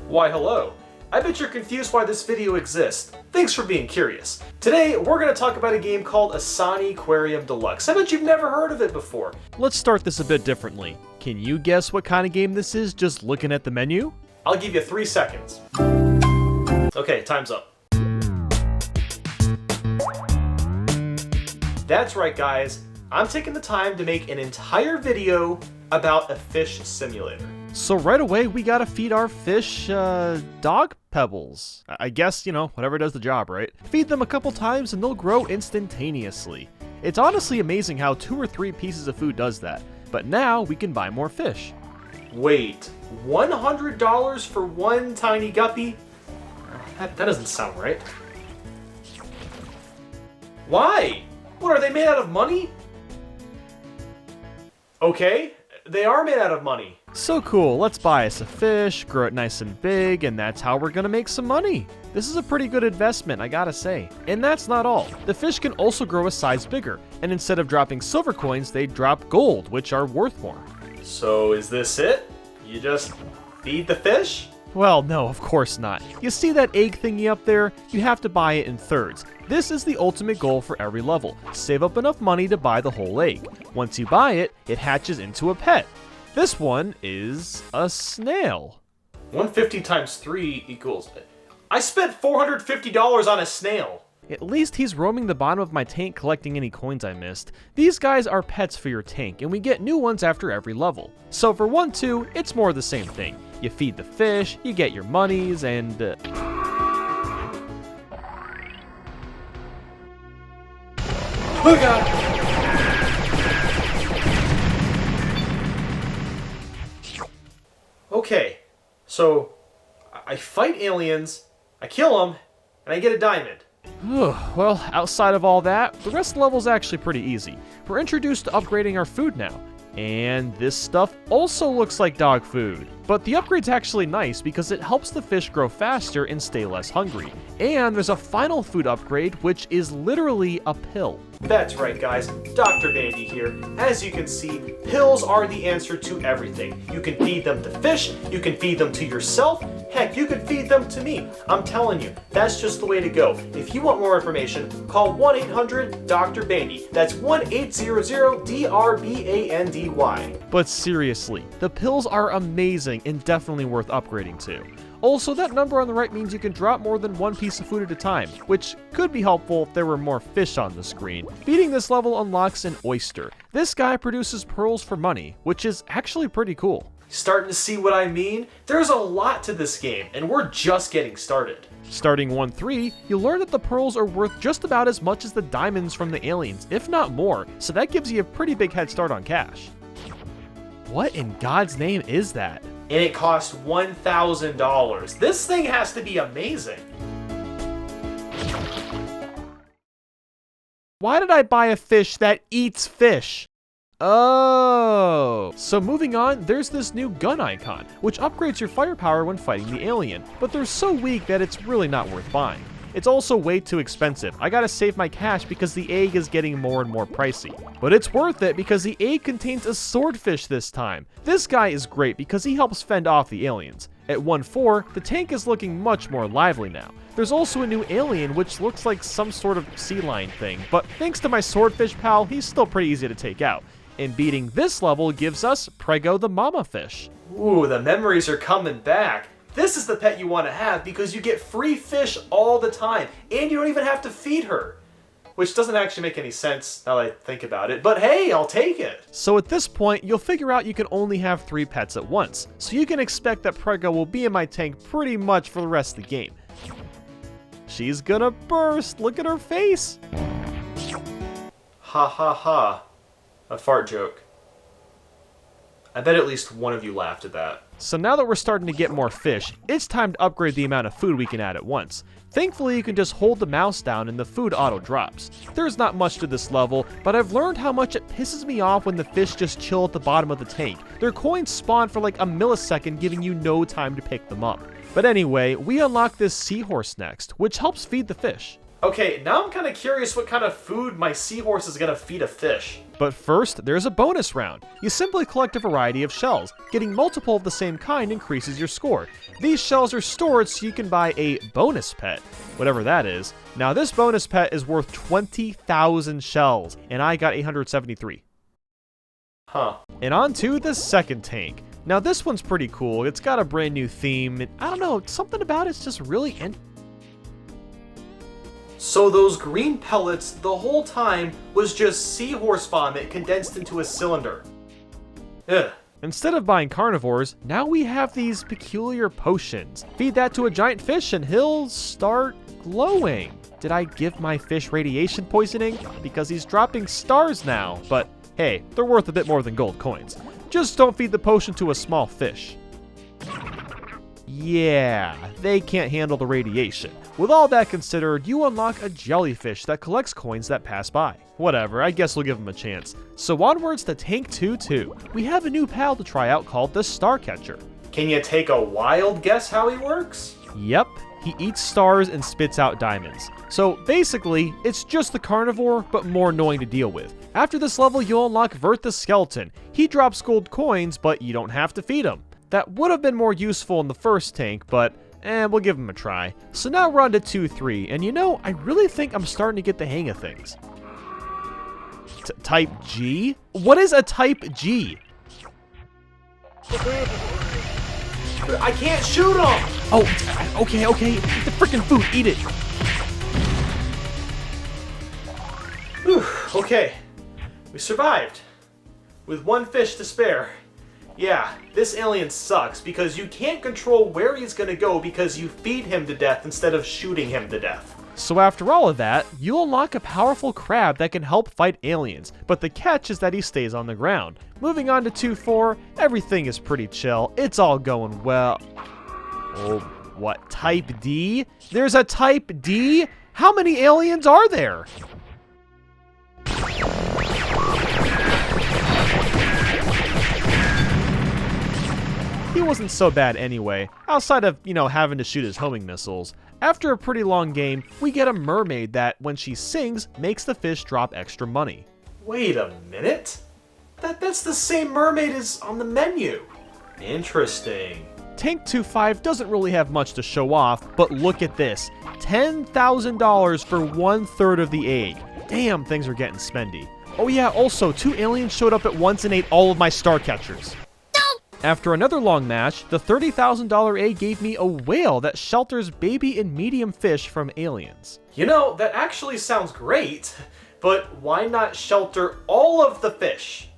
Why hello. I bet you're confused why this video exists. Thanks for being curious. Today, we're going to talk about a game called Insaniquarium Deluxe. I bet you've never heard of it before. Let's start this a bit differently. Can you guess what kind of game this is just looking at the menu? I'll give you 3 seconds. Okay, time's up. That's right, guys. I'm taking the time to make an entire video about a fish simulator. So right away, we gotta feed our fish, dog pebbles. I guess, whatever does the job, right? Feed them a couple times and they'll grow instantaneously. It's honestly amazing how 2 or 3 pieces of food does that. But now we can buy more fish. Wait, $100 for one tiny guppy? That doesn't sound right. Why? What, are they made out of money? Okay, they are made out of money. So cool, let's buy us a fish, grow it nice and big, and that's how we're gonna make some money. This is a pretty good investment, I gotta say. And that's not all. The fish can also grow a size bigger, and instead of dropping silver coins, they drop gold, which are worth more. So is this it? You just feed the fish? Well, no, of course not. You see that egg thingy up there? You have to buy it in thirds. This is the ultimate goal for every level. Save up enough money to buy the whole egg. Once you buy it, it hatches into a pet. This one is a snail. 150 times 3 equals... I spent $450 on a snail. At least he's roaming the bottom of my tank collecting any coins I missed. These guys are pets for your tank, and we get new ones after every level. So for 1-2, it's more of the same thing. You feed the fish, you get your monies, and... Oh god! Okay, so I fight aliens, I kill them, and I get a diamond. Well, outside of all that, the rest of the level's actually pretty easy. We're introduced to upgrading our food now. And this stuff also looks like dog food. But the upgrade's actually nice because it helps the fish grow faster and stay less hungry. And there's a final food upgrade, which is literally a pill. That's right, guys. Dr. Bandy here. As you can see, pills are the answer to everything. You can feed them to fish, you can feed them to yourself, heck, you can feed them to me. I'm telling you, that's just the way to go. If you want more information, call 1-800-DR-BANDY. That's 1-800-DRBANDY. But seriously, the pills are amazing and definitely worth upgrading to. Also, that number on the right means you can drop more than 1 piece of food at a time, which could be helpful if there were more fish on the screen. Beating this level unlocks an oyster. This guy produces pearls for money, which is actually pretty cool. Starting to see what I mean? There's a lot to this game, and we're just getting started. Starting 1-3, you learn that the pearls are worth just about as much as the diamonds from the aliens, if not more, so that gives you a pretty big head start on cash. What in God's name is that? And it costs $1,000. This thing has to be amazing. Why did I buy a fish that eats fish? Oh, so moving on, there's this new gun icon, which upgrades your firepower when fighting the alien, but they're so weak that it's really not worth buying. It's also way too expensive. I gotta save my cash because the egg is getting more and more pricey. But it's worth it because the egg contains a swordfish this time. This guy is great because he helps fend off the aliens. At 1-4, the tank is looking much more lively now. There's also a new alien which looks like some sort of sea lion thing, but thanks to my swordfish pal, he's still pretty easy to take out. And beating this level gives us Prego the mama fish. Ooh, the memories are coming back. This is the pet you want to have because you get free fish all the time, and you don't even have to feed her. Which doesn't actually make any sense now that I think about it, but hey, I'll take it. So at this point, you'll figure out you can only have 3 pets at once, so you can expect that Prego will be in my tank pretty much for the rest of the game. She's gonna burst, look at her face. Ha ha ha. A fart joke. I bet at least one of you laughed at that. So now that we're starting to get more fish, it's time to upgrade the amount of food we can add at once. Thankfully, you can just hold the mouse down and the food auto drops. There's not much to this level, but I've learned how much it pisses me off when the fish just chill at the bottom of the tank. Their coins spawn for like a millisecond, giving you no time to pick them up. But anyway, we unlock this seahorse next, which helps feed the fish. Okay, now I'm kind of curious what kind of food my seahorse is gonna feed a fish. But first, there's a bonus round. You simply collect a variety of shells. Getting multiple of the same kind increases your score. These shells are stored so you can buy a bonus pet, whatever that is. Now this bonus pet is worth 20,000 shells, and I got 873. Huh. And on to the second tank. Now this one's pretty cool. It's got a brand new theme, and I don't know, something about it's just really interesting. So those green pellets the whole time was just seahorse vomit condensed into a cylinder. Ugh. Instead of buying carnivores, now we have these peculiar potions. Feed that to a giant fish and he'll start glowing. Did I give my fish radiation poisoning? Because he's dropping stars now. But hey, they're worth a bit more than gold coins. Just don't feed the potion to a small fish. Yeah, they can't handle the radiation. With all that considered, you unlock a jellyfish that collects coins that pass by. Whatever, I guess we'll give him a chance. So onwards to Tank 2-2. We have a new pal to try out called the Starcatcher. Can you take a wild guess how he works? Yep, he eats stars and spits out diamonds. So basically, it's just the carnivore, but more annoying to deal with. After this level, you'll unlock Vert the Skeleton. He drops gold coins, but you don't have to feed him. That would have been more useful in the first tank, but we'll give him a try. So now we're on to 2-3, and you know, I really think I'm starting to get the hang of things. Type G? What is a Type G? I can't shoot him! Oh, okay, eat the freaking food, eat it! Whew, okay, we survived. With one fish to spare. Yeah, this alien sucks because you can't control where he's gonna go because you feed him to death instead of shooting him to death. So after all of that, you'll unlock a powerful crab that can help fight aliens, but the catch is that he stays on the ground. Moving on to 2-4, everything is pretty chill, it's all going well. Oh, what, Type D? There's a Type D? How many aliens are there? He wasn't so bad anyway, outside of, having to shoot his homing missiles. After a pretty long game, we get a mermaid that, when she sings, makes the fish drop extra money. Wait a minute? That's the same mermaid as on the menu. Interesting. Tank 2-5 doesn't really have much to show off, but look at this. $10,000 for 1/3 of the egg. Damn, things are getting spendy. Oh yeah, also, 2 aliens showed up at once and ate all of my star catchers. After another long match, the $30,000 egg gave me a whale that shelters baby and medium fish from aliens. You know, that actually sounds great, but why not shelter all of the fish?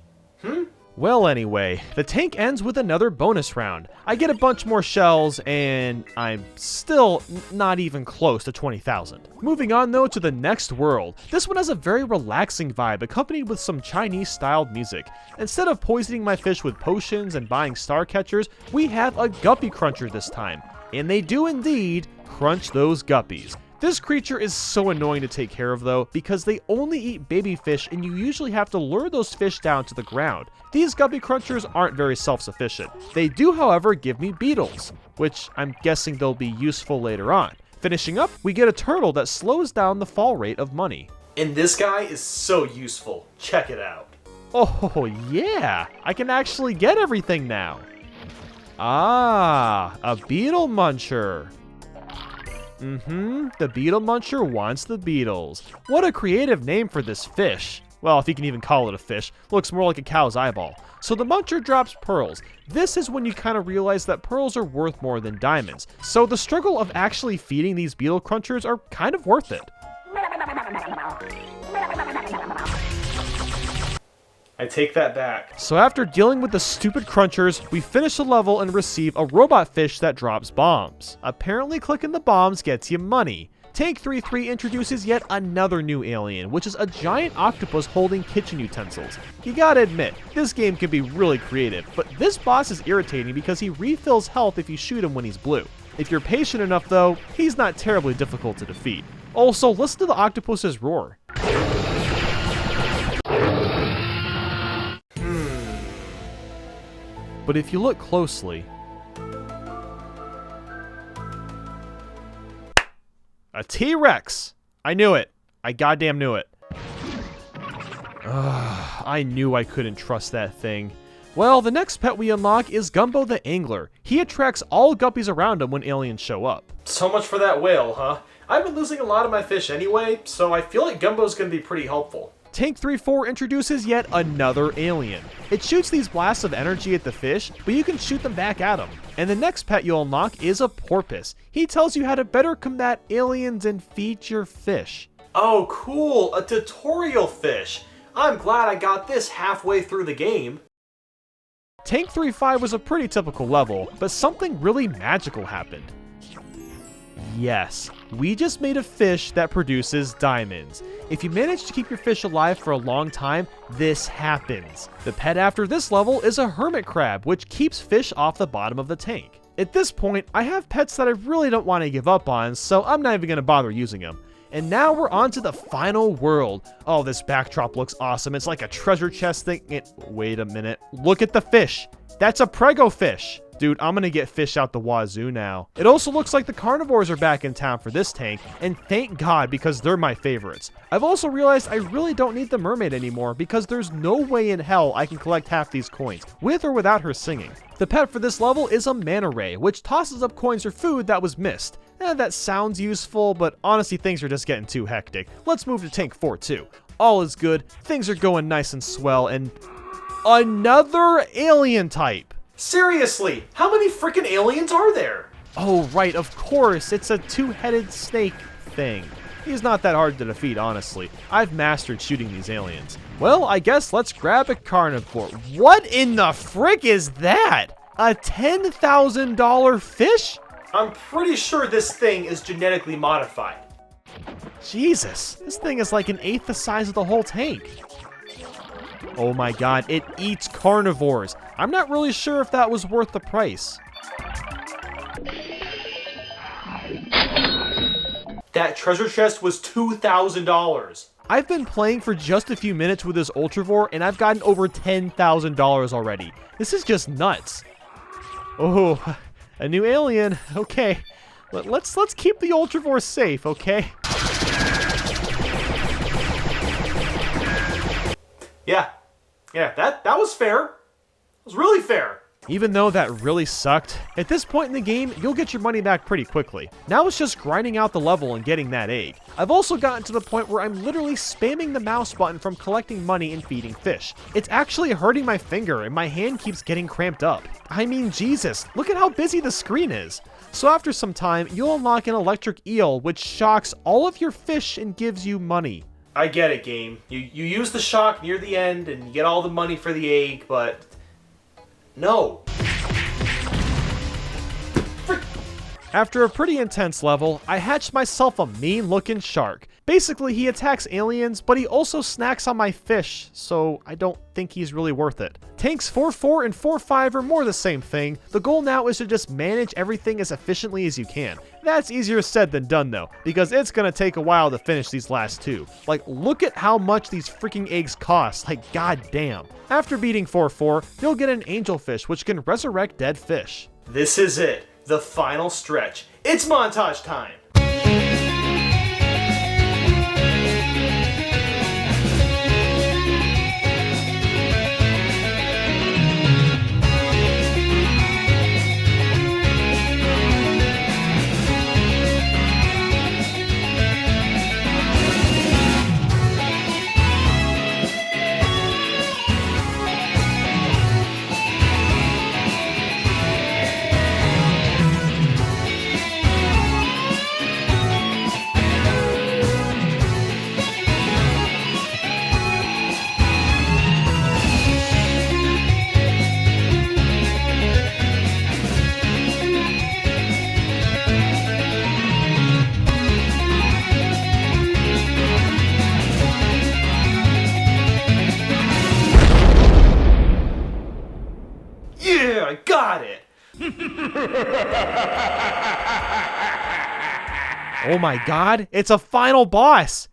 Well anyway, the tank ends with another bonus round. I get a bunch more shells, and I'm still not even close to 20,000. Moving on though to the next world. This one has a very relaxing vibe accompanied with some Chinese-styled music. Instead of poisoning my fish with potions and buying star catchers, we have a guppy cruncher this time. And they do indeed crunch those guppies. This creature is so annoying to take care of though, because they only eat baby fish and you usually have to lure those fish down to the ground. These guppy crunchers aren't very self-sufficient. They do, however, give me beetles, which I'm guessing they'll be useful later on. Finishing up, we get a turtle that slows down the fall rate of money. And this guy is so useful. Check it out. Oh yeah, I can actually get everything now. Ah, a beetle muncher. The beetle muncher wants the beetles. What a creative name for this fish. Well, if you can even call it a fish, looks more like a cow's eyeball. So the muncher drops pearls. This is when you kind of realize that pearls are worth more than diamonds. So the struggle of actually feeding these beetle crunchers are kind of worth it. I take that back. So after dealing with the stupid crunchers, we finish the level and receive a robot fish that drops bombs. Apparently clicking the bombs gets you money. Tank 3-3 introduces yet another new alien, which is a giant octopus holding kitchen utensils. You gotta admit, this game can be really creative, but this boss is irritating because he refills health if you shoot him when he's blue. If you're patient enough though, he's not terribly difficult to defeat. Also, listen to the octopus's roar. But if you look closely, a T-Rex! I knew it. I goddamn knew it. I knew I couldn't trust that thing. Well, the next pet we unlock is Gumbo the Angler. He attracts all guppies around him when aliens show up. So much for that whale, huh? I've been losing a lot of my fish anyway, so I feel like Gumbo's gonna be pretty helpful. Tank 3-4 introduces yet another alien. It shoots these blasts of energy at the fish, but you can shoot them back at them. And the next pet you'll unlock is a porpoise. He tells you how to better combat aliens and feed your fish. Oh, cool, a tutorial fish. I'm glad I got this halfway through the game. Tank 3-5 was a pretty typical level, but something really magical happened. Yes, we just made a fish that produces diamonds. If you manage to keep your fish alive for a long time, this happens. The pet after this level is a hermit crab, which keeps fish off the bottom of the tank. At this point, I have pets that I really don't want to give up on, so I'm not even going to bother using them. And now we're on to the final world. Oh, this backdrop looks awesome. It's like a treasure chest thing. Wait a minute. Look at the fish. That's a prego fish. Dude, I'm gonna get fish out the wazoo now. It also looks like the carnivores are back in town for this tank, and thank God, because they're my favorites. I've also realized I really don't need the mermaid anymore, because there's no way in hell I can collect half these coins, with or without her singing. The pet for this level is a manta ray, which tosses up coins or food that was missed. That sounds useful, but honestly things are just getting too hectic. Let's move to tank 4-2. All is good, things are going nice and swell, and another alien type. Seriously, how many freaking aliens are there? Oh, right, of course, it's a two-headed snake thing. He's not that hard to defeat, honestly. I've mastered shooting these aliens. Well, I guess let's grab a carnivore. What in the frick is that? A $10,000 fish? I'm pretty sure this thing is genetically modified. Jesus, this thing is like 1/8 the size of the whole tank. Oh my god, it eats carnivores. I'm not really sure if that was worth the price. That treasure chest was $2,000. I've been playing for just a few minutes with this Ultravore and I've gotten over $10,000 already. This is just nuts. Oh, a new alien. Okay, let's keep the Ultravore safe, okay? Yeah, that was fair. It was really fair. Even though that really sucked, at this point in the game, you'll get your money back pretty quickly. Now it's just grinding out the level and getting that egg. I've also gotten to the point where I'm literally spamming the mouse button from collecting money and feeding fish. It's actually hurting my finger and my hand keeps getting cramped up. I mean, Jesus, look at how busy the screen is. So after some time, you'll unlock an electric eel, which shocks all of your fish and gives you money. I get it, game. You use the shock near the end and you get all the money for the egg, but no. After a pretty intense level, I hatched myself a mean-looking shark. Basically, he attacks aliens, but he also snacks on my fish, so I don't think he's really worth it. Tanks 4-4 and 4-5 are more the same thing. The goal now is to just manage everything as efficiently as you can. That's easier said than done though, because it's gonna take a while to finish these last two. Like, look at how much these freaking eggs cost, like goddamn. After beating 4-4, you'll get an angelfish which can resurrect dead fish. This is it, the final stretch. It's montage time. Yeah, I got it. Oh my god, it's a final boss!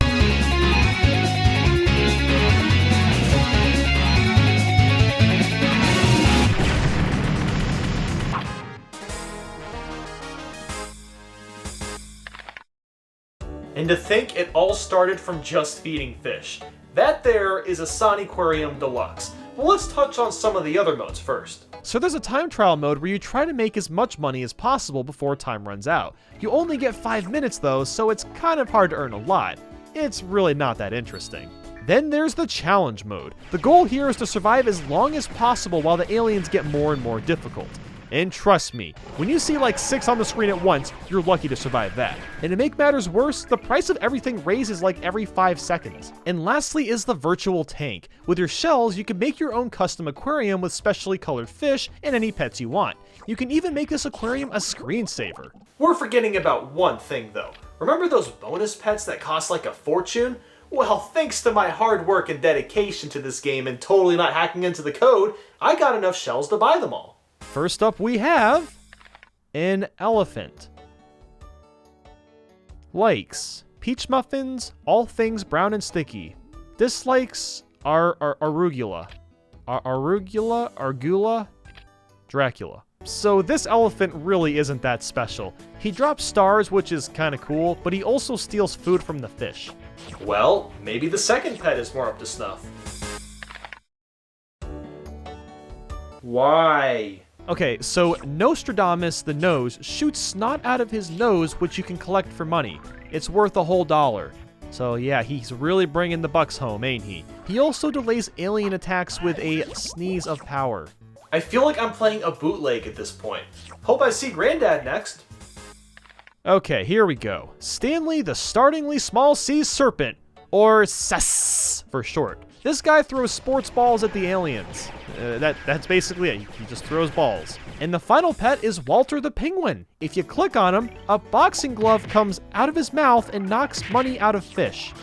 And to think it all started from just feeding fish. That there is Insaniquarium Deluxe. Well, let's touch on some of the other modes first. So there's a time trial mode where you try to make as much money as possible before time runs out. You only get 5 minutes though, so it's kind of hard to earn a lot. It's really not that interesting. Then there's the challenge mode. The goal here is to survive as long as possible while the aliens get more and more difficult. And trust me, when you see like 6 on the screen at once, you're lucky to survive that. And to make matters worse, the price of everything raises like every 5 seconds. And lastly is the virtual tank. With your shells, you can make your own custom aquarium with specially colored fish and any pets you want. You can even make this aquarium a screensaver. We're forgetting about one thing though. Remember those bonus pets that cost like a fortune? Well, thanks to my hard work and dedication to this game and totally not hacking into the code, I got enough shells to buy them all. First up we have an elephant. Likes peach muffins, all things brown and sticky. Dislikes arugula, Dracula. So this elephant really isn't that special. He drops stars, which is kinda cool, but he also steals food from the fish. Well, maybe the second pet is more up to snuff. Why? Okay, so Nostradamus the Nose shoots snot out of his nose, which you can collect for money. It's worth a whole $1. So yeah, he's really bringing the bucks home, ain't he? He also delays alien attacks with a sneeze of power. I feel like I'm playing a bootleg at this point. Hope I see Granddad next. Okay, here we go. Stanley the Startlingly Small Sea Serpent, or SAS for short. This guy throws sports balls at the aliens. That's basically it. He just throws balls. And the final pet is Walter the Penguin. If you click on him, a boxing glove comes out of his mouth and knocks money out of fish.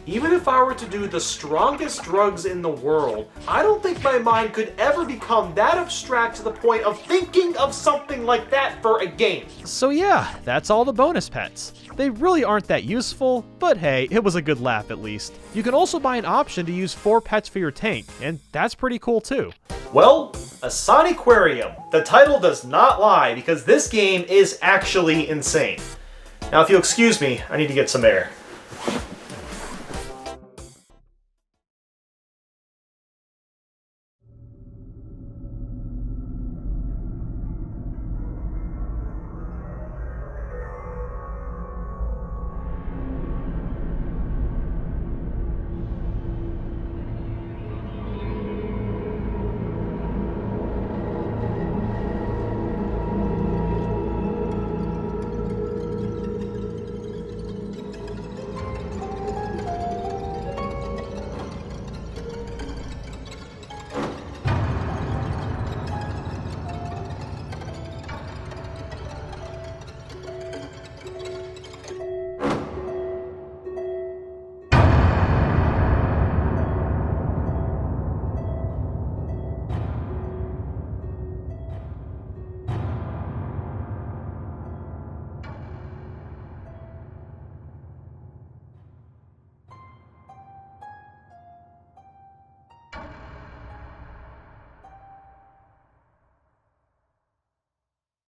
Even if I were to do the strongest drugs in the world, I don't think my mind could ever become that abstract to the point of thinking of something like that for a game. So yeah, that's all the bonus pets. They really aren't that useful, but hey, it was a good laugh at least. You can also buy an option to use 4 pets for your tank, and that's pretty cool too. Well, Insaniquarium. The title does not lie because this game is actually insane. Now if you'll excuse me, I need to get some air.